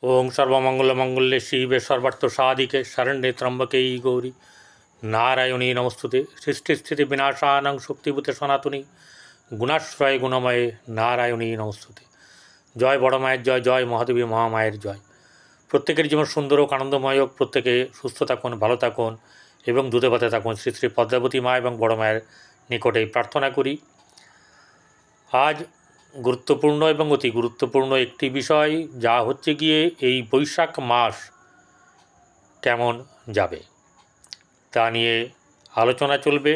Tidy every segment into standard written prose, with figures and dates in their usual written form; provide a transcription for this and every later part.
ओं सर्वमंगलमंगल्ये शिवे सर्वार्थसाधिके शरण्ये त्र्यंबके गौरी नारायणी नमस्तुते। सृष्टिस्थिति विनाशानं शक्तिभूते सनातनी गुणाश्रय गुणमये नारायणी नमस्तुते। जय बड़ मायर जय, जय महादेवी महामायर जय। प्रत्येकेर जीवन सुंदर और आनंदमय होक, प्रत्येके सुस्थ थाकुन, भालो थाकुन एवं दूधे भाते थाकुन। श्री श्री पद्मावती मा एवं बड़ मायर निकटे प्रार्थना करी। आज गुरुत्वपूर्ण एवं अति गुरुत्वपूर्ण एकटी विषय जा होच्छे गिये एई बैशाख मास केमन जाबे ता निये आलोचना चलबे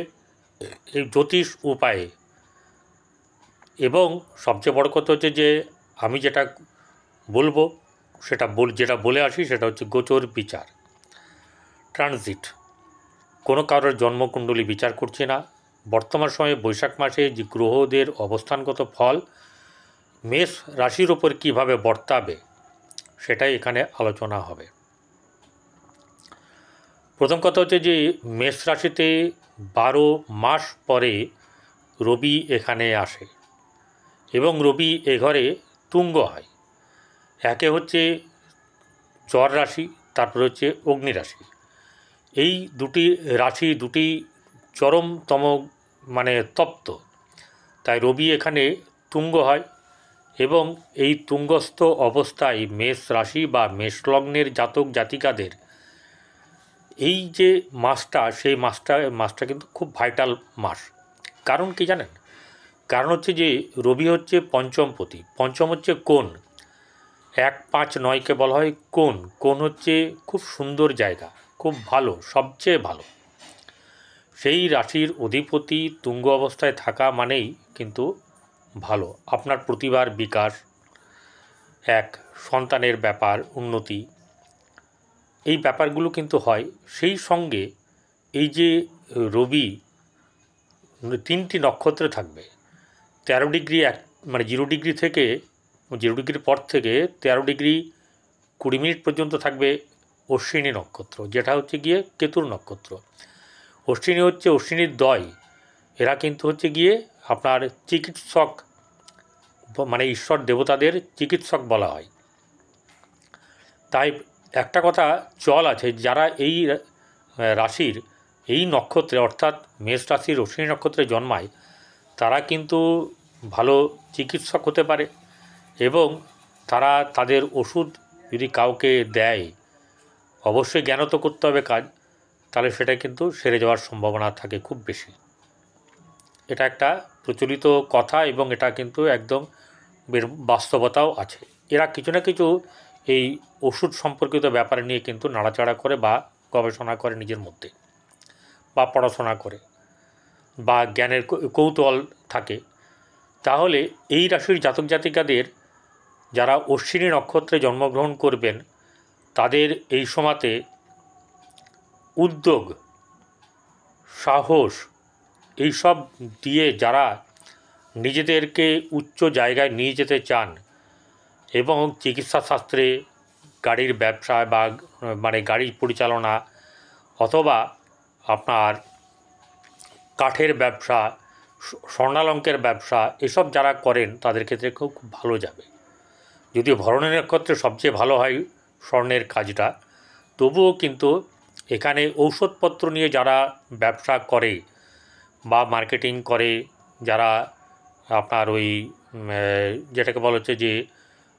एई ज्योतिष उपाये। एवं सबचेये बड़ कथा होच्छे जे आमी जेटा बोलबो जेटा बोले आसि सेटा होच्छे गोचर विचार, ट्रानजिट। कोनो कारोर जन्मकुंडली विचार करछि ना। बर्तमान समय बैशाख मासे जे ग्रहदेर अवस्थानगत फल मेष राशिर ओपर किभाबे बर्ताबे सेटाई एखाने आलोचना हबे। प्रथम कथा होच्छे जे मेष राशिते 12 मास परे रवि एखाने आसे एवं रवि ए घरे तुंग हय। एके होच्छे जल राशि, तारपर होच्छे अग्नि राशि। এই দুটি রাশি দুটি চরমতম মানে তপ্ত, তাই রবি এখানে তুঙ্গ হয় এবং এই তুঙ্গস্থ অবস্থায় মেষ রাশি বা মেষ লগ্নের জাতক জাতিকাদের এই যে মাসটা সেই মাসটা কিন্তু খুব ভাইটাল মাস। কারণ কি জানেন? কারণ হচ্ছে যে রবি হচ্ছে পঞ্চমপতি, পঞ্চম হচ্ছে কোণ। 1, 5, 9কে বলা হয় কোণ। কোণ হচ্ছে খুব সুন্দর জায়গা, খুব ভালো, সবচেয়ে ভালো। সেই রাশির অধিপতি তুঙ্গ অবস্থায় থাকা মানেই কিন্তু ভালো। আপনার প্রতিভার বিকাশ, এক সন্তানের ব্যাপার, উন্নতি, এই ব্যাপারগুলো কিন্তু হয়। সেই সঙ্গে এই যে রবি 3টি নক্ষত্রে থাকবে, 13 ডিগ্রি মানে 0 ডিগ্রি থেকে 0 ডিগ্রির পর থেকে 13 ডিগ্রি 20 মিনিট পর্যন্ত থাকবে অশ্বিনী নক্ষত্র, যেটা হচ্ছে গিয়ে কেতুর নক্ষত্র। অশ্বিনী হচ্ছে অশ্বিনীর দয়, এরা কিন্তু হচ্ছে গিয়ে আপনার চিকিৎসক, মানে ঈশ্বর দেবতাদের চিকিৎসক বলা হয়। তাই একটা কথা চল আছে, যারা এই রাশির এই নক্ষত্রে অর্থাৎ মেষ রাশির অশ্বিনী নক্ষত্রে জন্মায় তারা কিন্তু ভালো চিকিৎসক হতে পারে এবং তারা তাদের ওষুধ যদি কাউকে দেয়, অবশ্যই জ্ঞানত করতে হবে কাজ, তাহলে সেটা কিন্তু সেরে যাওয়ার সম্ভাবনা থাকে খুব বেশি। এটা একটা প্রচলিত কথা এবং এটা কিন্তু একদম বাস্তবতাও আছে। এরা কিছু না কিছু এই ওষুধ সম্পর্কিত ব্যাপার নিয়ে কিন্তু নাড়াচাড়া করে বা গবেষণা করে নিজের মধ্যে, বা পড়াশোনা করে, বা জ্ঞানের কৌতূহল থাকে। তাহলে এই রাশির জাতক জাতিকাদের যারা অশ্বিনী নক্ষত্রে জন্মগ্রহণ করবেন তাদের এই সময়তে উদ্যোগ, সাহস এইসব দিয়ে যারা নিজেদেরকে উচ্চ জায়গায় নিয়ে যেতে চান এবং চিকিৎসা শাস্ত্রে, গাড়ির ব্যবসা বা মানে গাড়ির পরিচালনা অথবা আপনার কাঠের ব্যবসা, স্বর্ণালঙ্কের ব্যবসা, এসব যারা করেন তাদের ক্ষেত্রে খুব ভালো যাবে। যদিও ভরণী নক্ষত্রে সবচেয়ে ভালো হয় স্বর্ণের কাজটা, তবুও কিন্তু এখানে ঔষধপত্র নিয়ে যারা ব্যবসা করে বা মার্কেটিং করে, যারা আপনার ওই যেটাকে বলা হচ্ছে যে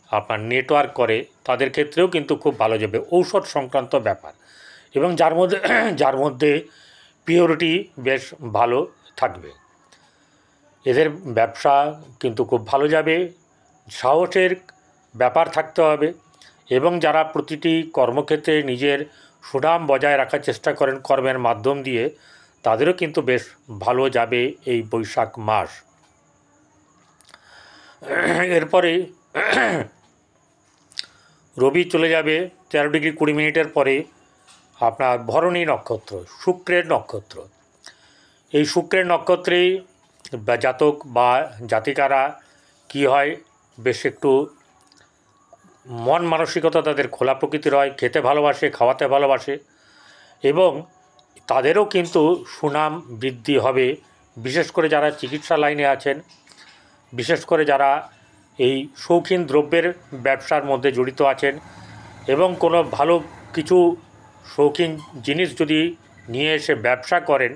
আপনার নেটওয়ার্ক করে, তাদের ক্ষেত্রেও কিন্তু খুব ভালো যাবে ঔষধ সংক্রান্ত ব্যাপার, এবং যার মধ্যে পিওরিটি বেশ ভালো থাকবে। এদের ব্যবসা কিন্তু খুব ভালো যাবে। সাহসের ব্যাপার থাকতে হবে এবং যারা প্রতিটি কর্মক্ষেত্রে নিজের সুনাম বজায় রাখার চেষ্টা করেন কর্মের মাধ্যম দিয়ে, তাদেরও কিন্তু বেশ ভালো যাবে এই বৈশাখ মাস। এরপরে রবি চলে যাবে 13 ডিগ্রি 20 মিনিটের পরে আপনার ভরণী নক্ষত্র, শুক্রের নক্ষত্র। এই শুক্রের নক্ষত্রে জাতক বা জাতিকারা কি হয়, বেশ একটু মন মানসিকতা তাদের খোলা প্রকৃতির হয়, খেতে ভালোবাসে, খাওয়াতে ভালোবাসে এবং তাদেরও কিন্তু সুনাম বৃদ্ধি হবে। বিশেষ করে যারা চিকিৎসা লাইনে আছেন, বিশেষ করে যারা এই শৌখিন দ্রব্যের ব্যবসার মধ্যে জড়িত আছেন, এবং কোনো ভালো কিছু শৌখিন জিনিস যদি নিয়ে এসে ব্যবসা করেন,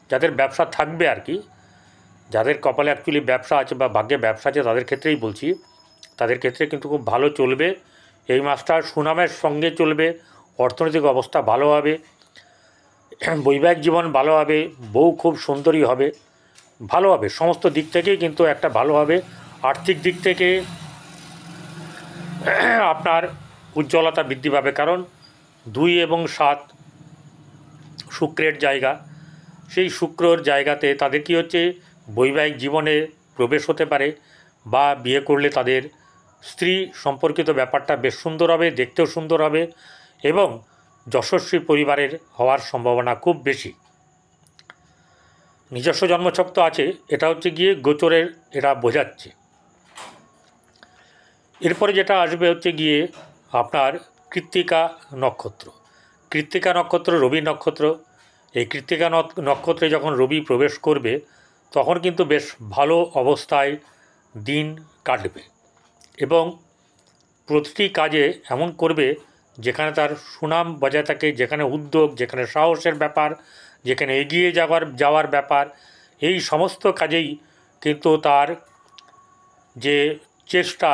যাদের ব্যবসা থাকবে আর কি, যাদের কপালে অ্যাকচুয়ালি ব্যবসা আছে বা ভাগ্যে ব্যবসা আছে তাদের ক্ষেত্রেই বলছি, তাদের ক্ষেত্রে কিন্তু খুব ভালো চলবে। এই মাসটা সুনামের সঙ্গে চলবে, অর্থনৈতিক অবস্থা ভালো হবে, বৈবাহিক জীবন ভালো হবে, বউ খুব সুন্দরী হবে, ভালো হবে, সমস্ত দিক থেকেই কিন্তু একটা ভালো হবে। আর্থিক দিক থেকে আপনার উজ্জ্বলতা বৃদ্ধি পাবে, কারণ 2 এবং 7 শুক্রের জায়গা। সেই শুক্রর জায়গাতে তাদের কি হচ্ছে, বৈবাহিক জীবনে প্রবেশ হতে পারে, বা বিয়ে করলে তাদের স্ত্রী সম্পর্কিত ব্যাপারটা বেশ সুন্দর হবে, দেখতেও সুন্দর হবে, এবং যশস্বী পরিবারের হওয়ার সম্ভাবনা খুব বেশি। নিজস্ব জন্মছক তো আছে, এটা হচ্ছে গিয়ে গোচরের এরা বোঝাচ্ছে। এরপরে যেটা আসবে হচ্ছে গিয়ে আপনার কৃত্তিকা নক্ষত্র। কৃত্তিকা নক্ষত্র রবি নক্ষত্র। এই কৃত্তিকা নক্ষত্রে যখন রবি প্রবেশ করবে তখন কিন্তু বেশ ভালো অবস্থায় দিন কাটবে, এবং প্রতিটি কাজে এমন করবে যেখানে তার সুনাম বজায় থাকে, যেখানে উদ্যোগ, যেখানে সাহসের ব্যাপার, যেখানে এগিয়ে যাওয়ার ব্যাপার, এই সমস্ত কাজেই কিন্তু তার যে চেষ্টা,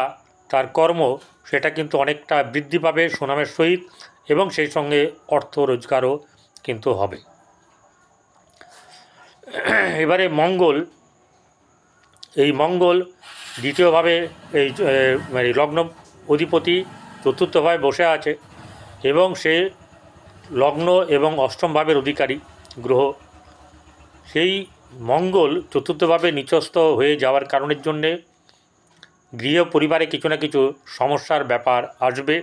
তার কর্ম, সেটা কিন্তু অনেকটা বৃদ্ধি পাবে সুনামের সহিত, এবং সেই সঙ্গে অর্থ রোজগারও কিন্তু হবে। এবারে মঙ্গল, এই মঙ্গল দ্বিতীয়ভাবে এই মানে লগ্ন অধিপতি চতুর্থভাবে বসে আছে, এবং সে লগ্ন এবং অষ্টম ভাবের অধিকারী গ্রহ। সেই মঙ্গল চতুর্থভাবে নিচস্থ হয়ে যাওয়ার কারণের জন্যে গৃহ পরিবারে কিছু না কিছু সমস্যার ব্যাপার আসবে,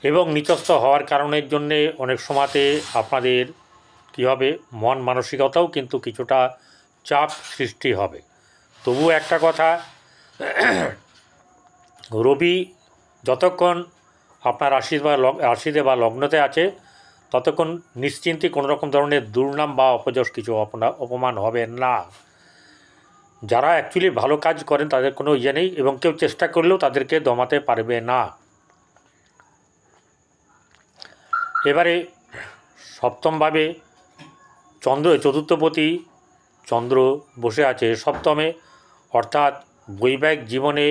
এবং নিচস্থ হওয়ার কারণের জন্যে অনেক সময়তে আপনাদের কী হবে, মন মানসিকতাও কিন্তু কিছুটা চাপ সৃষ্টি হবে। তবু একটা কথা, রবি যতক্ষণ আপনার রাশিতে বা লগ্নতে আছে ততক্ষণ নিশ্চিন্তে কোনো রকম ধরনের দুর্নাম বা অপযশ কিছু অপমান হবে না। যারা অ্যাকচুয়ালি ভালো কাজ করেন তাদের কোনো ইয়ে নেই, এবং কেউ চেষ্টা করলেও তাদেরকে দমাতে পারবে না। এবারে সপ্তমভাবে চতুর্থপতি চন্দ্র বসে আছে সপ্তমে, অর্থাৎ বৈবাহিক জীবনে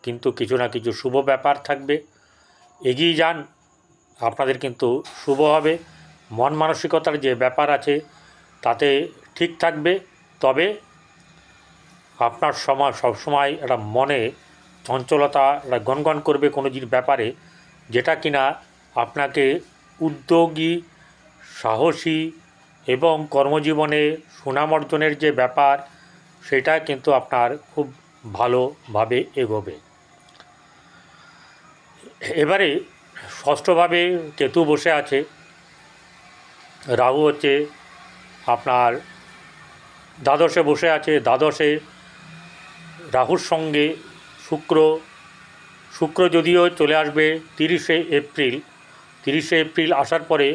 কিন্তু কিছু না কিছু শুভ ব্যাপার থাকবে। এগিয়ে যান, আপনাদের কিন্তু শুভ হবে। মন মানসিকতার যে ব্যাপার আছে তাতে ঠিক থাকবে, তবে আপনার সবসময় একটা মনে চঞ্চলতা একটা গনগন করবে কোনো ব্যাপারে, যেটা কিনা আপনাকে উদ্যোগী, সাহসী এবং কর্মজীবনে সুনাম অর্জনের যে ব্যাপার সেটা কিন্তু আপনার খুব ভালোভাবে এগোবে। এবারে ষষ্ঠভাবে কেতু বসে আছে, রাহু হচ্ছে আপনার দ্বাদশে বসে আছে। দ্বাদশে রাহুর সঙ্গে শুক্র যদিও চলে আসবে 30শে এপ্রিল। 30শে এপ্রিল আসার পরে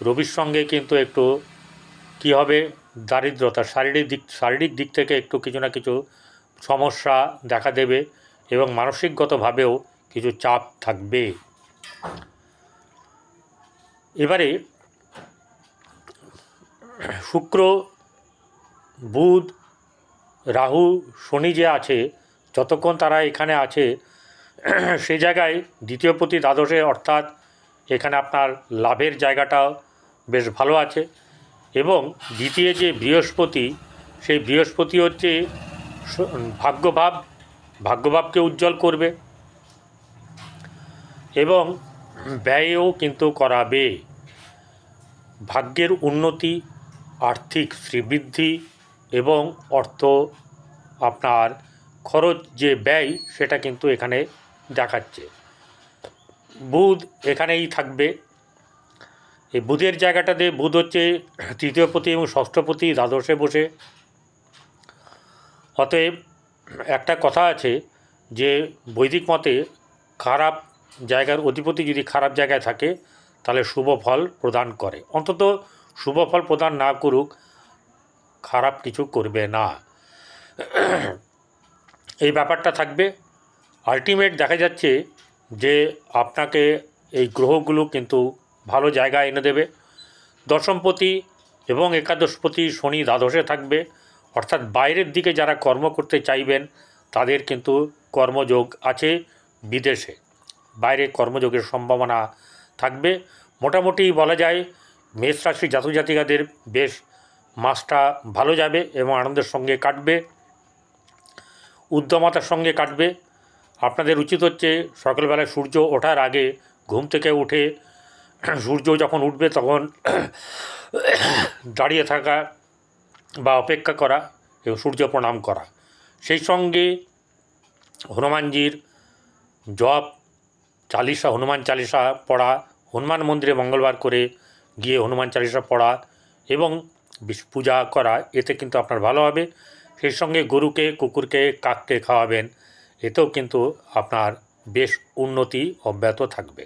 রবির সঙ্গে কিন্তু একটু কী হবে, দারিদ্রতা, শারীরিক দিক থেকে একটু কিছু না কিছু সমস্যা দেখা দেবে, এবং মানসিকগতভাবেও কিছু চাপ থাকবে। এবারে শুক্র, বুধ, রাহু, শনি যে আছে, যতক্ষণ তারা এখানে আছে সে জায়গায় দ্বিতীয়পতি দ্বাদশে, অর্থাৎ এখানে আপনার লাভের জায়গাটাও বেশ ভালো আছে, এবং দ্বিতীয় যে বৃহস্পতি, সেই বৃহস্পতি হচ্ছে ভাগ্যভাবকে উজ্জ্বল করবে, এবং ব্যয়ও কিন্তু করাবে। ভাগ্যের উন্নতি, আর্থিক শ্রীবৃদ্ধি এবং অর্থ আপনার খরচ যে ব্যয় সেটা কিন্তু এখানে দেখাচ্ছে। বুধ এখানেই থাকবে। এই বুধের জায়গাটাতে বুধ হচ্ছে তৃতীয়পতি এবং ষষ্ঠপতি দ্বাদশে বসে। অতএব একটা কথা আছে যে বৈদিক মতে খারাপ জায়গার অধিপতি যদি খারাপ জায়গায় থাকে তাহলে শুভ ফল প্রদান করে, অন্তত শুভ ফল প্রদান না করুক, খারাপ কিছু করবে না, এই ব্যাপারটা থাকবে। আলটিমেট দেখা যাচ্ছে যে আপনাকে এই গ্রহগুলো কিন্তু ভালো জায়গায় এনে দেবে। দশমপতি এবং একাদশপতি শনি দ্বাদশে থাকবে, অর্থাৎ বাইরের দিকে যারা কর্ম করতে চাইবেন তাদের কিন্তু কর্মযোগ আছে। বিদেশে বাইরে কর্মযোগের সম্ভাবনা থাকবে। মোটামুটি বলা যায় মেষ রাশি জাতক জাতিকাদের বেশ মাসটা ভালো যাবে এবং আনন্দের সঙ্গে কাটবে, উদ্যমতার সঙ্গে কাটবে। আপনাদের উচিত হচ্ছে সকালবেলায় সূর্য ওঠার আগে ঘুম থেকে উঠে সূর্য যখন উঠবে তখন দাঁড়িয়ে থাকা বা অপেক্ষা করা এবং সূর্য প্রণাম করা। সেই সঙ্গে হনুমানজির জপ চালিসা, হনুমান চালিসা পড়া, হনুমান মন্দিরে মঙ্গলবার করে গিয়ে হনুমান চালিসা পড়া এবং পূজা করা, এতে কিন্তু আপনার ভালো হবে। সেই সঙ্গে গরুকে, কুকুরকে, কাককে খাওয়াবেন, এতেও কিন্তু আপনার বেশ উন্নতি অব্যাহত থাকবে।